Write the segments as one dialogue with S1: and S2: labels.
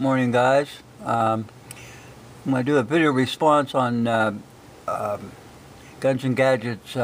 S1: Morning, guys. I'm going to do a video response on Guns and Gadget's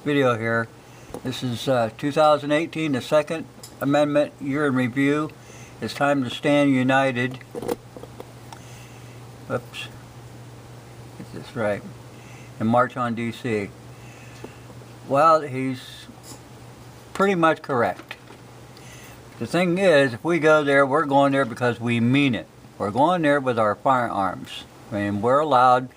S1: video here. This is 2018, the Second Amendment year in review. It's time to stand united. Oops. Get this right. And march on D.C. Well, he's pretty much correct. The thing is, if we go there, we're going there because we mean it. We're going there with our firearms. And we're allowed.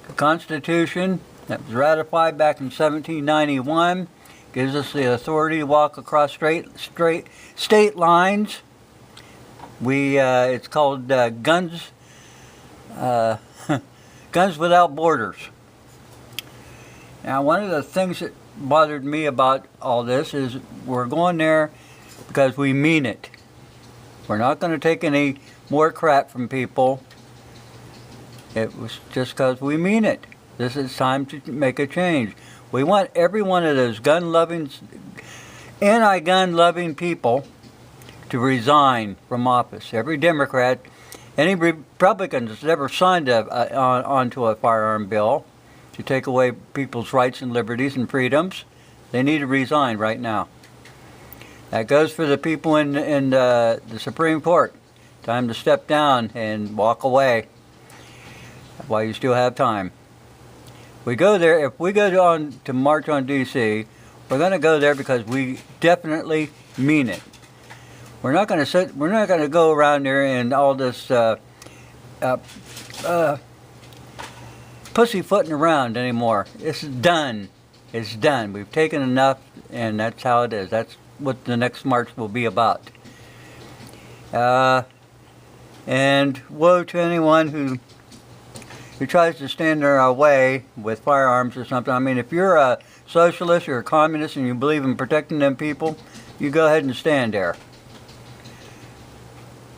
S1: The Constitution that was ratified back in 1791 gives us the authority to walk across straight state lines. It's called Guns Without Borders. Now, one of the things that bothered me about all this is we're going there because we mean it. We're not going to take any more crap from people. It was just because we mean it. This is time to make a change. We want every one of those anti-gun loving people to resign from office. Every Democrat, any Republican that's ever signed onto a firearm bill to take away people's rights and liberties and freedoms, they need to resign right now. That goes for the people in the Supreme Court. Time to step down and walk away while you still have time. We go there. If we go on to march on D.C., we're going to go there because we definitely mean it. We're not going to sit. We're not going to go around there and all this pussyfooting around anymore. It's done. It's done. We've taken enough, and that's how it is. That's what the next march will be about. And woe to anyone who tries to stand in our way with firearms or something. I mean, if you're a socialist or a communist and you believe in protecting them people, you go ahead and stand there.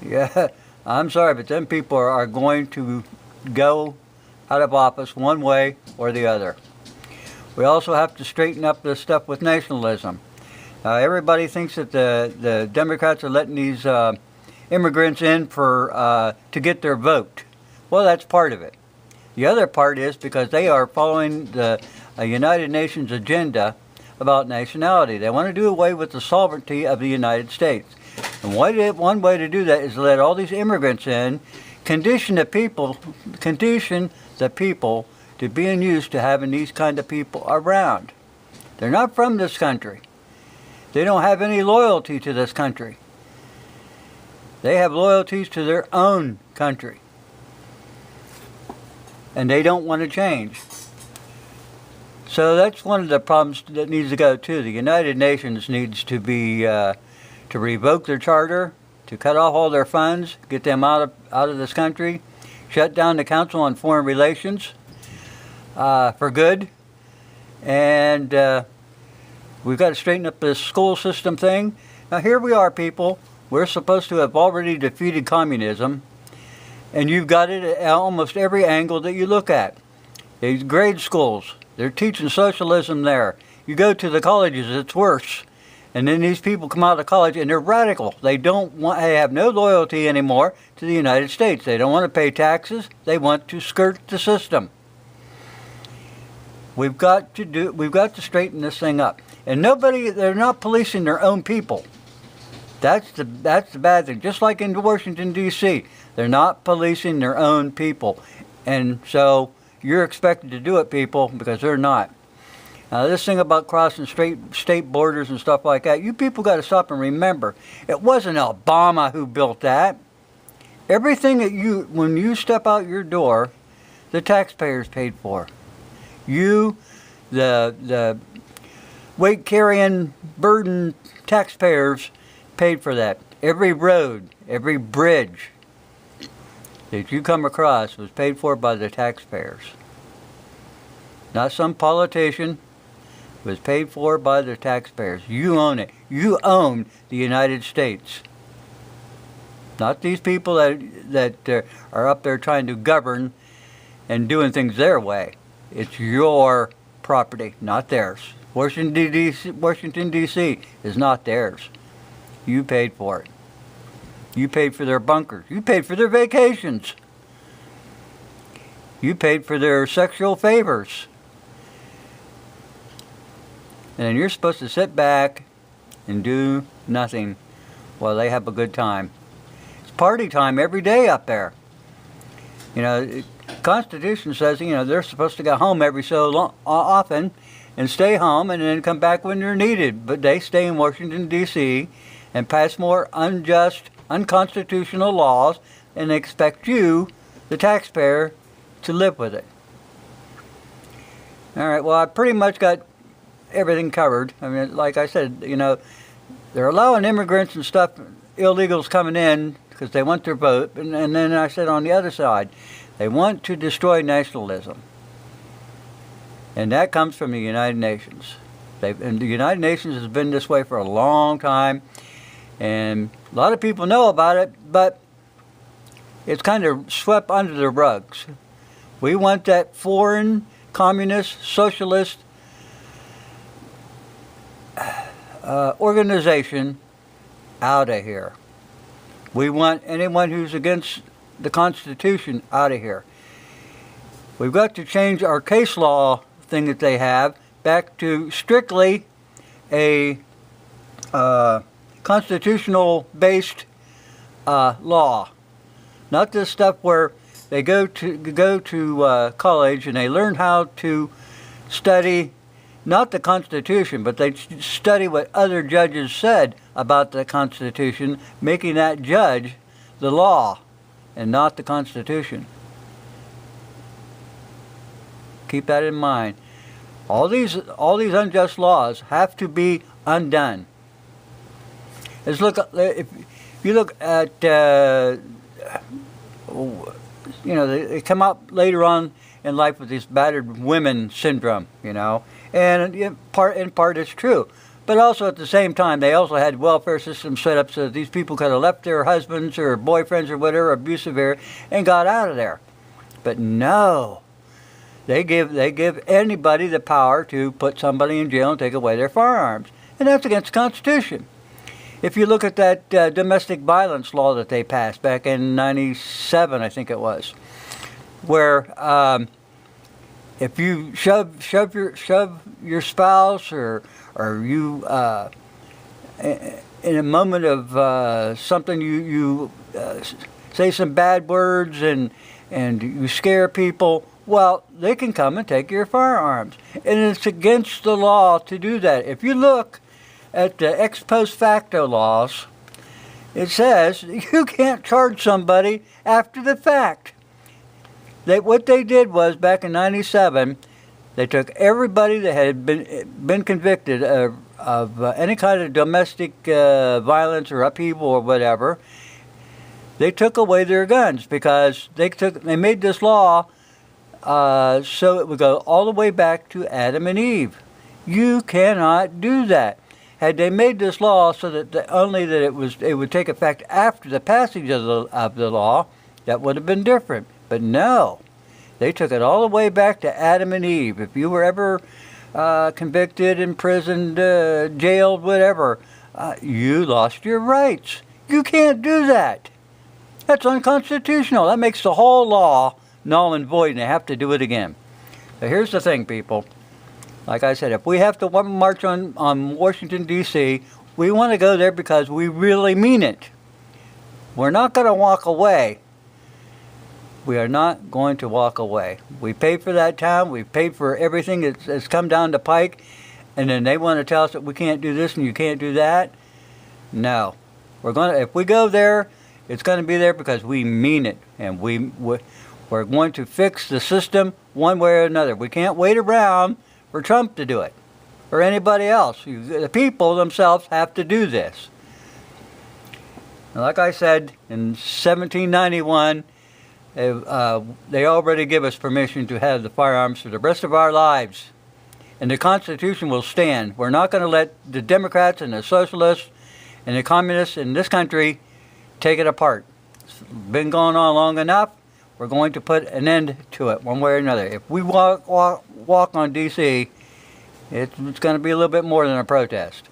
S1: Yeah, I'm sorry, but them people are going to go out of office one way or the other. We also have to straighten up this stuff with nationalism. Everybody thinks that the Democrats are letting these immigrants in to get their vote. Well, that's part of it. The other part is because they are following the United Nations agenda about nationality. They want to do away with the sovereignty of the United States. And one way to do that is to let all these immigrants in, condition the people to being used to having these kind of people around. They're not from this country. They don't have any loyalty to this country. They have loyalties to their own country. And they don't want to change. So that's one of the problems that needs to go too. The United Nations needs to be to revoke their charter, to cut off all their funds, get them out of this country, shut down the Council on Foreign Relations for good, and we've got to straighten up this school system thing. Now here we are, people. We're supposed to have already defeated communism, and you've got it at almost every angle that you look at. These grade schools, they're teaching socialism there. You go to the colleges, it's worse. And then these people come out of college and they're radical. They have no loyalty anymore to the United States. They don't want to pay taxes. They want to skirt the system. We've got to straighten this thing up. And they're not policing their own people. That's the bad thing. Just like in Washington, D.C., they're not policing their own people. And so you're expected to do it, people, because they're not. Now, this thing about crossing state borders and stuff like that, you people got to stop and remember, it wasn't Obama who built that. Everything when you step out your door, the taxpayers paid for. The weight-carrying burden taxpayers paid for that. Every road, every bridge that you come across was paid for by the taxpayers. Not some politician. It was paid for by the taxpayers. You own it. You own the United States. Not these people that are up there trying to govern and doing things their way. It's your property, not theirs. Washington, D.C. is not theirs. You paid for it. You paid for their bunkers. You paid for their vacations. You paid for their sexual favors. And you're supposed to sit back and do nothing while they have a good time. It's party time every day up there. You know, the Constitution says, you know, they're supposed to go home every so often and stay home and then come back when they're needed. But they stay in Washington, D.C. and pass more unjust, unconstitutional laws and expect you, the taxpayer, to live with it. All right, well, I pretty much got everything covered. I mean, like I said, you know, they're allowing immigrants and stuff, illegals coming in because they want their vote. And then I said on the other side, they want to destroy nationalism. And that comes from the United Nations. And the United Nations has been this way for a long time. And a lot of people know about it, but it's kind of swept under the rugs. We want that foreign, communist, socialist organization out of here. We want anyone who's against the Constitution out of here. We've got to change our case law thing that they have back to strictly a constitutional-based law. Not this stuff where they go to college and they learn how to study not the Constitution, but they study what other judges said about the Constitution, making that judge the law and not the Constitution. Keep that in mind. All these unjust laws have to be undone. Let's look. If you look at, you know, they come up later on in life with this battered women syndrome, you know, and in part it's true. But also at the same time, they also had welfare systems set up so that these people could have left their husbands or boyfriends or whatever abusive area and got out of there. But no, they give anybody the power to put somebody in jail and take away their firearms, and that's against the Constitution. If you look at that domestic violence law that they passed back in '97, I think it was, where if you shove your spouse or you in a moment of something you say some bad words and you scare people, well, they can come and take your firearms, and it's against the law to do that. If you look at the ex post facto laws, it says you can't charge somebody after the fact. What they did was, back in '97, they took everybody that had been convicted of any kind of domestic violence or upheaval or whatever. They took away their guns because they made this law so it would go all the way back to Adam and Eve. You cannot do that. Had they made this law so that it would take effect after the passage of the law, that would have been different. But no, they took it all the way back to Adam and Eve. If you were ever convicted, imprisoned, jailed, whatever, you lost your rights. You can't do that. That's unconstitutional. That makes the whole law null and void, and they have to do it again. So here's the thing, people. Like I said, if we have to march on Washington, D.C., we want to go there because we really mean it. We're not going to walk away. We are not going to walk away. We paid for that town. We paid for everything that's come down the pike. And then they want to tell us that we can't do this and you can't do that. No. If we go there, it's going to be there because we mean it. And we're going to fix the system one way or another. We can't wait around for Trump to do it, or anybody else. The people themselves have to do this. And like I said, in 1791, they already give us permission to have the firearms for the rest of our lives. And the Constitution will stand. We're not going to let the Democrats and the Socialists and the Communists in this country take it apart. It's been going on long enough. We're going to put an end to it one way or another. If we walk on D.C., it's going to be a little bit more than a protest.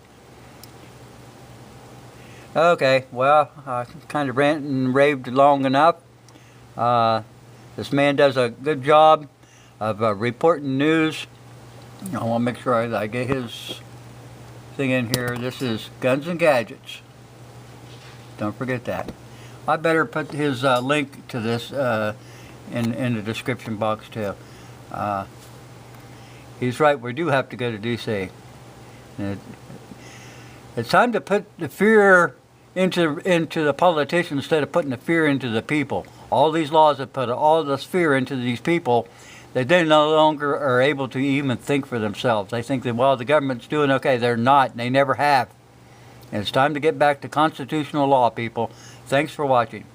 S1: Okay, well, I kind of ranted and raved long enough. This man does a good job of reporting news. I want to make sure I get his thing in here. This is Guns and Gadgets. Don't forget that. I better put his link to this in the description box too. He's right, we do have to go to DC. It's time to put the fear into the politicians instead of putting the fear into the people. All these laws have put all this fear into these people that they no longer are able to even think for themselves. They think that, well, the government's doing okay. They're not, and they never have. And it's time to get back to constitutional law, people. Thanks for watching.